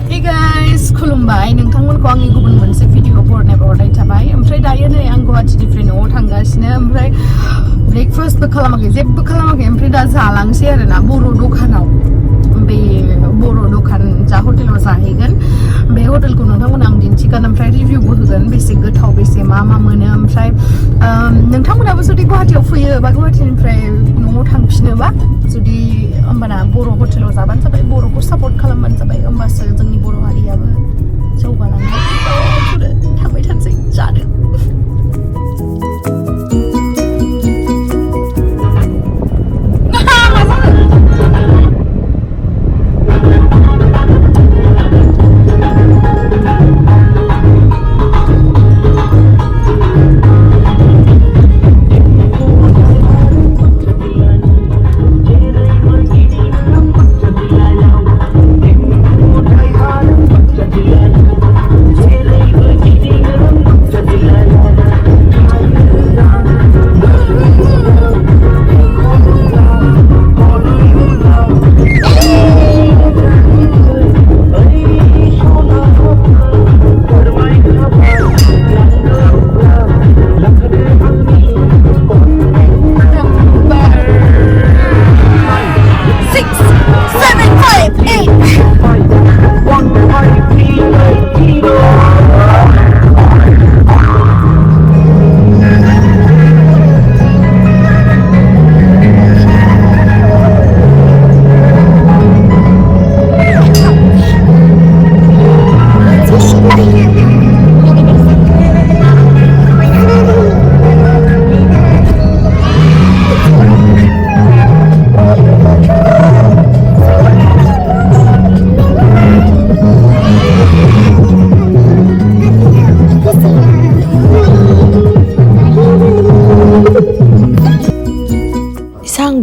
Hey guys, खुलुमबाय नोंथांमोनखौ आंनि गुबुन मोनसे भिडिअ बरनायबावनाय थाबाय ओमफ्राय दायो नै आं गुवाहाटीनिफ्राय न'आव थांगासिनो ओमफ्राय ब्रेकफास्टबो खालामाखै जेबो खालामाखै ओमफ्राय दा जालांसै आरोना बर' दखानाव बे बर' दखान जा हटेलाव जाहैगोन बे हटेलखौ नोंथांमोना आं दिन्थिगोन ओमफ्राय रिभिउबो होगोन बेसे गोथाव बेसे मा मोनो ओमफ्राय नोंथांमोनाबो जुदि गुवाहाटीयाव फैयो बा गुवाहाटीनिफ्राय न'आव थांफिनोबा जुदि होमबाना बर' हटेलाव जाबानो जाबाय बर'खौ सापर्ट खालामबानो जाबाय होमबासो जोंनि बर' हारियाबो जौगालांगोन थांबाय थानोसै जानो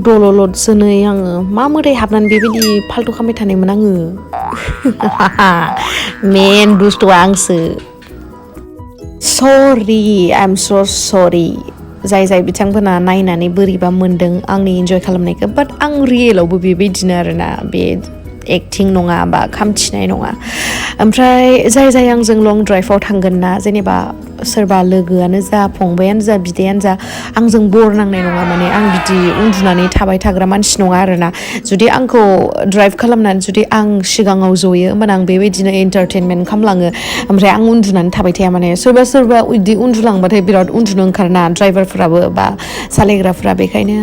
दलल'सो नै आङो मा मोरै हाबनानै बेबायदि फाल्तु खालामबाय थानायमोन आङो मेन बुस्थुआ आंसो सरि आइ एम स' सरि जाय बिथांमोना नायनानै बोरैबा मोन्दों आंनि इन्जय खालामनायखौ बाट आं रियेलावबो बेबायदिनो आरोना बे एक्टिं नङा बा खामथिनाय नङा ओमफ्राय जाय आंजों लं ड्राइभआव थांगोन ना जेनेबा सोरबा लोगोआनो जा फंबायानो जा बिदायानो जा आंजों बर नांनाय नङा माने आं बिदि उन्दुनानै थाबाय थाग्रा मानसि नङा आरोना जुदि आंखौ ड्राइभ खालामनानै जुदि आं सिगाङाव जयो होमबाना आं बेबायदिनो एन्टारटेनमेन्ट खालामलाङो ओमफ्राय आं उन्दुनानै थाबाय थाया माने सोरबा बिदि उन्दुलांबाथाय बिराद उन्दुनो ओंखारोना ड्राइभारफोराबो बा सालायग्राफोरा बेखायनो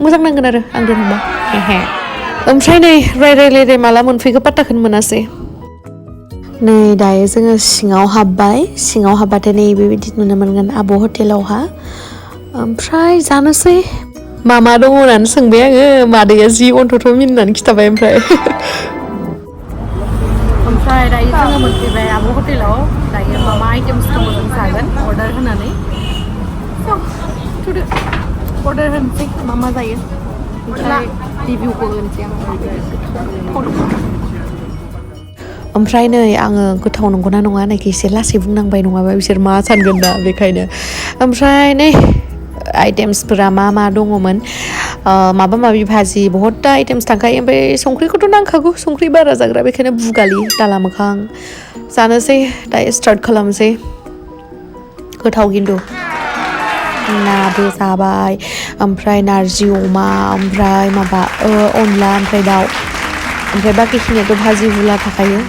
मोजां नांगोन आरो आं दोनबा ओमफ्राय नै रायलाय माला मोनफैगो पात्ताखौनो मोनासै नै दायो जोङो सिङाव हाबबाथाय नै बेबायदि नुनो मोनगोन आब' हटेलावहा ओमफ्राय जानोसै मा दङ होननानै सोंबाय आङो मादैया जि अन्थ'थ' मिनिनानै खिथाबाय ओमफ्राय दायो जोङो मोनफैबाय आब' हटेलाव दायो मा आइटेम्स दङ जों जागोन अर्डार होनानै अर्डार होनोसै मा जायो ओमफ्राय रिभिउखौ होनोसै आं ओमफ्राय नै आङो गोथाव नंगौना नङा होननायखौ एसे लासै बुंनांबाय नङाबा बिसोर मा सानगोन दा बेखायनो ओमफ्राय नै आइटेम्सफोरा मा दङमोन माबा माबि भाजि बहुतथा आइटेम्स थांखायो ओमफ्राय संख्रिखौथ' नांखागौ संख्रि बारा जाग्रा बेखायनो भुगालि दाला मोखां जानोसै दायो स्टार्ट खालामसै गोथाव खिन्थु नाबो जाबाय ओमफ्राय नारजि अमा ओमफ्राय माबा अनला ओमफ्राय दाउ ओमफ्राय बाखिखिनियाथ' भाजि भुला थाखायो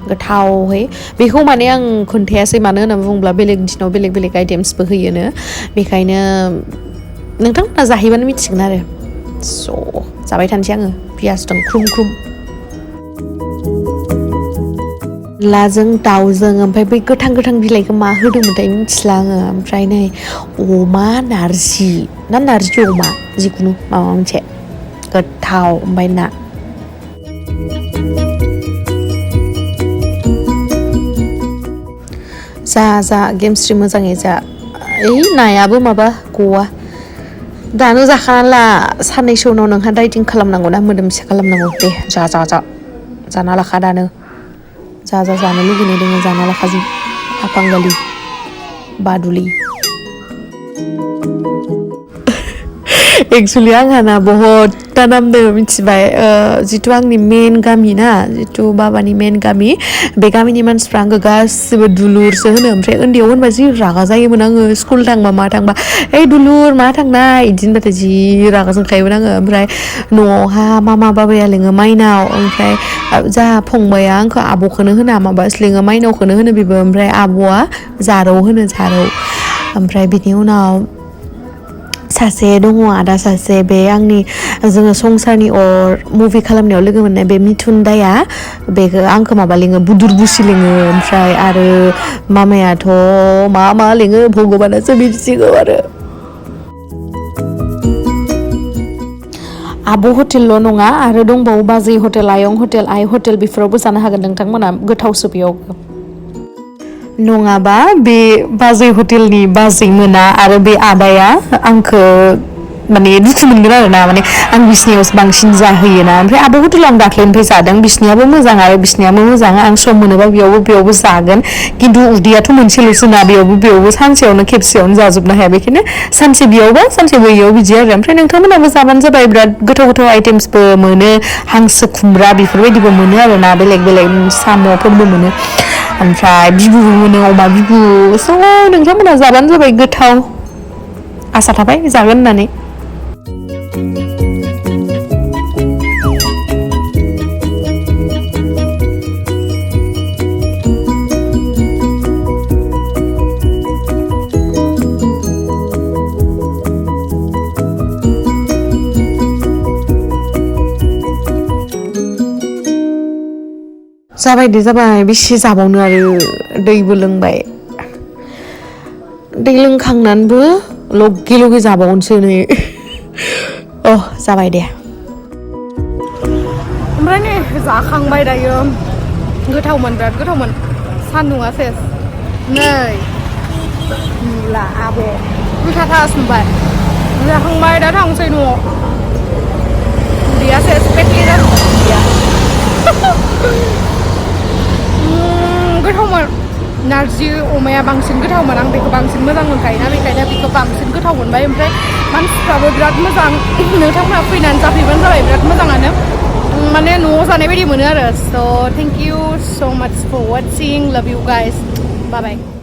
गोथावहै बेखौ माने आं खोन्थायासै मानो होनना बुङोब्ला बेलेग दिनाव बेलेग आइटेम्सबो होयोनो बेखायनो नोंथांमोना जाहैबानो मिथिगोन आरो स' जाबाय थानोसै आङो पियास दं ख्रुम लाजों दाउजों ओमफ्राय बै गोथां बिलाइखौ मा होदोंमोनथाय मिथिला आङो ओमफ्राय नै अमा नारजि अमा जिखुनु माबा मोनसे गोथाव ओमफ्राय ना जा गेमस्रि मोजाङै जा नायाबो माबा गवा दानो जाखाना ला साननैसो उनाव नोंहा डाइटिं खालामनांगौ ना मोदोमसे खालामनांगौ दे जाना लाखा दानो जानो लुगैनाय दङ जाना लाखा जों बादुलि एक्चुअली आंहा ना बहुत नाम दङ मिथिबाय जितु आंनि मेन गामि ना जितु बाबानि मेन गामि बे गामिनि मानसिफ्रा आंखौ गासिबो दुलुरसो होनो ओमफ्राय उन्दैयाव होनबा जि रागा जायोमोन आङो स्कुल थांबा मा थांबा दुलुर मा थांनाय इदि होनबाथाय जि रागा जोंखायोमोन आङो ओमफ्राय न'आवहा मामा बाबाया लिङो माइनाव ओमफ्राय जाहा फंबाया आंखौ आब'खौनो होना माबासो लिङो माइनावखौनो होनो बेबो ओमफ्राय आब'आ जारौ होनो जारौ ओमफ्राय बिनि उनाव सासे दङ आदा सासे बे आंनि जोङो संसारनि अर मुभि खालामनायाव लोगो मोननाय बे मिथुन दाया बेखौ आंखौ माबा लिङो बुदुर बुसि लिङो ओमफ्राय आरो मामायाथ' मा लिङो भगबानासो मिथिगौ आरो आब' हटेलल' नङा आरो दंबावो बाजै हटेल आयं हटेल आइ हटेल बेफोरावबो जानो हागोन नोंथांमोना गोथावसो बेयावबो नङाबा बे बाजै हटेलनि बाजै मोना आरो बे आदाया आंखौ माने दुखु मोनगोन आरो ना माने आं बिसिनियावसो बांसिन जाहोयोना ओमफ्राय आब' हटेलाव आं दाख्लैनिफ्राय जादों बिसिनियाबो मोजां आरो बिसिनियाबो मोजां आं सम मोनोबा बेयावबो जागोन खिन्थु उदैयाथ' मोनसेल'सो ना बेयावबो सानसेयावनो खेबसेयावनो जाजोबनो हाया बेखायनो सानसे बेयावबा सानसे बैयाव बिदि आरो ओमफ्राय नोंथांमोनाबो जाबानो जाबाय बिराद गोथाव आइटेम्सबो मोनो हांसो खुमब्रा बेफोरबायदिबो मोनो आरो ना बेलेग साम'फोरबो मोनो ओमफ्राय बिबुबो मोनो अमा बिबु स' नोंथांमोना जाबानो जाबाय गोथाव आसा थाबाय जागोन होननानै जाबाय बेसे जाबावनो आरो दैबो लोंबाय दै लोंखांनानैबो लगे जाबावनोसै नै जाबाय दे ओमफ्राय नै जाखांबाय दायो गोथावमोन बिराद गोथावमोन सान्दुङा सेस नै नुला आब' उल्थाथास नुबाय जाखांबाय दा थांसै न'आव उदैया सेस पेटलि जादों उदैया गोथावमोन नारजि अमाया बांसिन गोथावमोन आं बेखौ बांसिन मोजां मोनखायोना बेखायनो बेखौ बांसिन गोथाव मोनबाय ओमफ्राय मानसिफ्राबो बिराद मोजां नोंथांमोना फैनानै जाफैबानो जाबाय बिराद मोजाङानो माने न'आव जानाय बायदि मोनो आरो स' थेंक इउ स' माच फर वाचिं लाभ इउ गाइस बाय बाय